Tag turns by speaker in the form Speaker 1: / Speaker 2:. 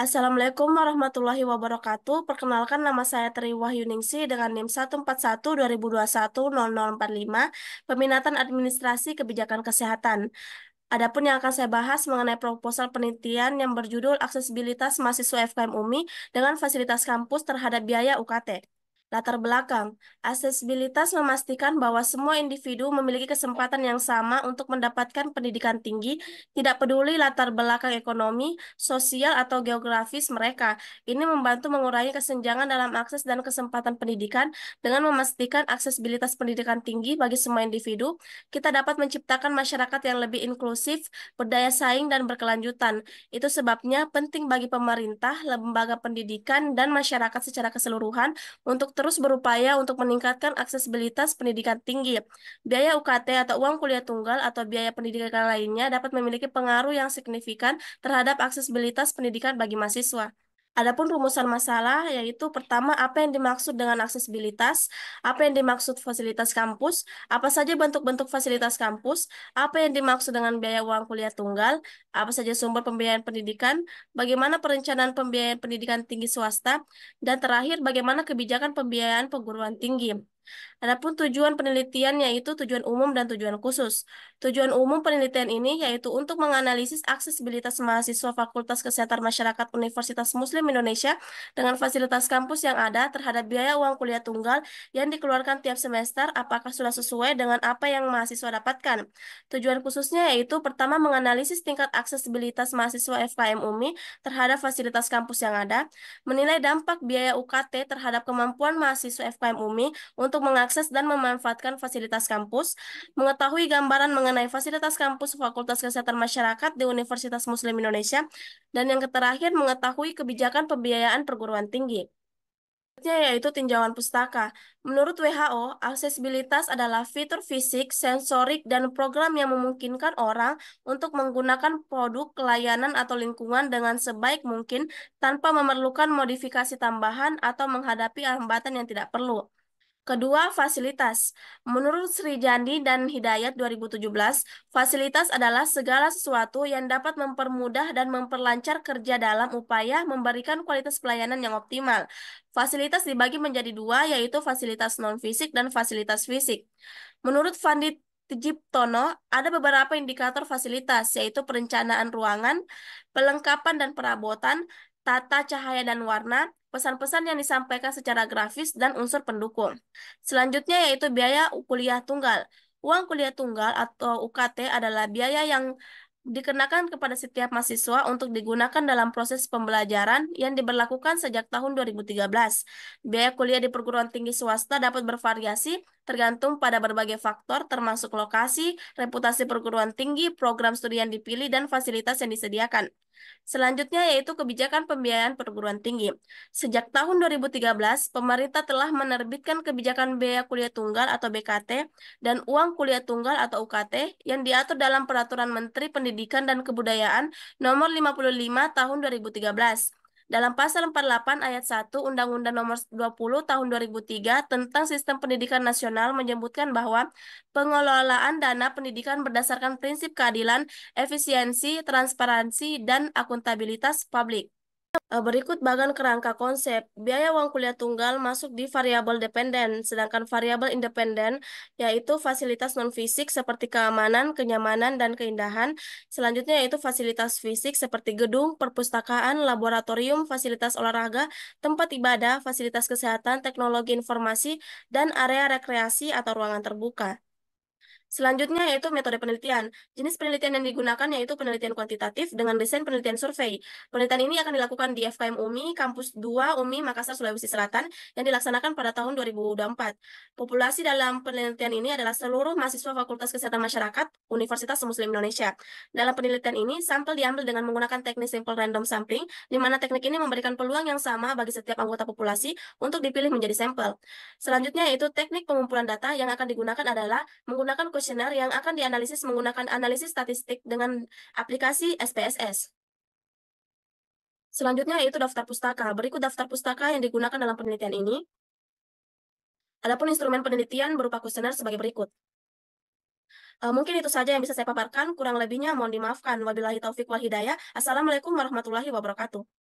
Speaker 1: Assalamualaikum warahmatullahi wabarakatuh. Perkenalkan nama saya Tri Wahyuningsi dengan NIM 141-2021-0045, Peminatan Administrasi Kebijakan Kesehatan. Adapun yang akan saya bahas mengenai proposal penelitian yang berjudul Aksesibilitas Mahasiswa FKM UMI dengan Fasilitas Kampus Terhadap Biaya UKT. Latar belakang, aksesibilitas memastikan bahwa semua individu memiliki kesempatan yang sama untuk mendapatkan pendidikan tinggi, tidak peduli latar belakang ekonomi, sosial, atau geografis mereka. Ini membantu mengurangi kesenjangan dalam akses dan kesempatan pendidikan dengan memastikan aksesibilitas pendidikan tinggi bagi semua individu. Kita dapat menciptakan masyarakat yang lebih inklusif, berdaya saing, dan berkelanjutan. Itu sebabnya penting bagi pemerintah, lembaga pendidikan, dan masyarakat secara keseluruhan untuk terus berupaya untuk meningkatkan aksesibilitas pendidikan tinggi. Biaya UKT atau uang kuliah tunggal atau biaya pendidikan lainnya dapat memiliki pengaruh yang signifikan terhadap aksesibilitas pendidikan bagi mahasiswa. Adapun rumusan masalah yaitu pertama, apa yang dimaksud dengan aksesibilitas, apa yang dimaksud fasilitas kampus, apa saja bentuk-bentuk fasilitas kampus, apa yang dimaksud dengan biaya uang kuliah tunggal, apa saja sumber pembiayaan pendidikan, bagaimana perencanaan pembiayaan pendidikan tinggi swasta, dan terakhir bagaimana kebijakan pembiayaan perguruan tinggi. Adapun tujuan penelitian yaitu tujuan umum dan tujuan khusus. Tujuan umum penelitian ini yaitu untuk menganalisis aksesibilitas mahasiswa Fakultas Kesehatan Masyarakat Universitas Muslim Indonesia dengan fasilitas kampus yang ada terhadap biaya uang kuliah tunggal yang dikeluarkan tiap semester apakah sudah sesuai dengan apa yang mahasiswa dapatkan. Tujuan khususnya yaitu pertama menganalisis tingkat aksesibilitas mahasiswa FKM UMI terhadap fasilitas kampus yang ada, menilai dampak biaya UKT terhadap kemampuan mahasiswa FKM UMI untuk mengakses dan memanfaatkan fasilitas kampus, mengetahui gambaran mengenai fasilitas kampus Fakultas Kesehatan Masyarakat di Universitas Muslim Indonesia, dan yang terakhir mengetahui kebijakan pembiayaan perguruan tinggi. Selanjutnya yaitu tinjauan pustaka. Menurut WHO, aksesibilitas adalah fitur fisik, sensorik, dan program yang memungkinkan orang untuk menggunakan produk, layanan, atau lingkungan dengan sebaik mungkin tanpa memerlukan modifikasi tambahan atau menghadapi hambatan yang tidak perlu. Kedua, fasilitas. Menurut Sri Jandi dan Hidayat 2017, fasilitas adalah segala sesuatu yang dapat mempermudah dan memperlancar kerja dalam upaya memberikan kualitas pelayanan yang optimal. Fasilitas dibagi menjadi dua, yaitu fasilitas non-fisik dan fasilitas fisik. Menurut Fandi Tjiptono, ada beberapa indikator fasilitas, yaitu perencanaan ruangan, pelengkapan dan perabotan, tata cahaya dan warna, pesan-pesan yang disampaikan secara grafis, dan unsur pendukung. Selanjutnya yaitu biaya kuliah tunggal. Uang kuliah tunggal atau UKT adalah biaya yang dikenakan kepada setiap mahasiswa untuk digunakan dalam proses pembelajaran yang diberlakukan sejak tahun 2013. Biaya kuliah di perguruan tinggi swasta dapat bervariasi tergantung pada berbagai faktor termasuk lokasi, reputasi perguruan tinggi, program studi yang dipilih, dan fasilitas yang disediakan. Selanjutnya yaitu kebijakan pembiayaan perguruan tinggi. Sejak tahun 2013, pemerintah telah menerbitkan kebijakan biaya kuliah tunggal atau BKT dan uang kuliah tunggal atau UKT yang diatur dalam Peraturan Menteri Pendidikan dan Kebudayaan Nomor 55 Tahun 2013. Dalam pasal 48 ayat 1 Undang-Undang Nomor 20 Tahun 2003 tentang Sistem Pendidikan Nasional menyebutkan bahwa pengelolaan dana pendidikan berdasarkan prinsip keadilan, efisiensi, transparansi, dan akuntabilitas publik. Berikut bagan kerangka konsep. Biaya uang kuliah tunggal masuk di variabel dependen, sedangkan variabel independen yaitu fasilitas non-fisik seperti keamanan, kenyamanan, dan keindahan. Selanjutnya yaitu fasilitas fisik seperti gedung, perpustakaan, laboratorium, fasilitas olahraga, tempat ibadah, fasilitas kesehatan, teknologi informasi, dan area rekreasi atau ruangan terbuka. Selanjutnya yaitu metode penelitian. Jenis penelitian yang digunakan yaitu penelitian kuantitatif dengan desain penelitian survei. Penelitian ini akan dilakukan di FKM UMI, Kampus 2 UMI Makassar, Sulawesi Selatan yang dilaksanakan pada tahun 2024. Populasi dalam penelitian ini adalah seluruh mahasiswa Fakultas Kesehatan Masyarakat Universitas Muslim Indonesia. Dalam penelitian ini, sampel diambil dengan menggunakan teknik simple random sampling, di mana teknik ini memberikan peluang yang sama bagi setiap anggota populasi untuk dipilih menjadi sampel. Selanjutnya yaitu teknik pengumpulan data yang akan digunakan adalah menggunakan kuesioner yang akan dianalisis menggunakan analisis statistik dengan aplikasi SPSS. Selanjutnya yaitu daftar pustaka. Berikut daftar pustaka yang digunakan dalam penelitian ini. Adapun instrumen penelitian berupa kuesioner sebagai berikut. Mungkin itu saja yang bisa saya paparkan, kurang lebihnya mohon dimaafkan. Wabillahi taufik wal hidayah. Assalamualaikum warahmatullahi wabarakatuh.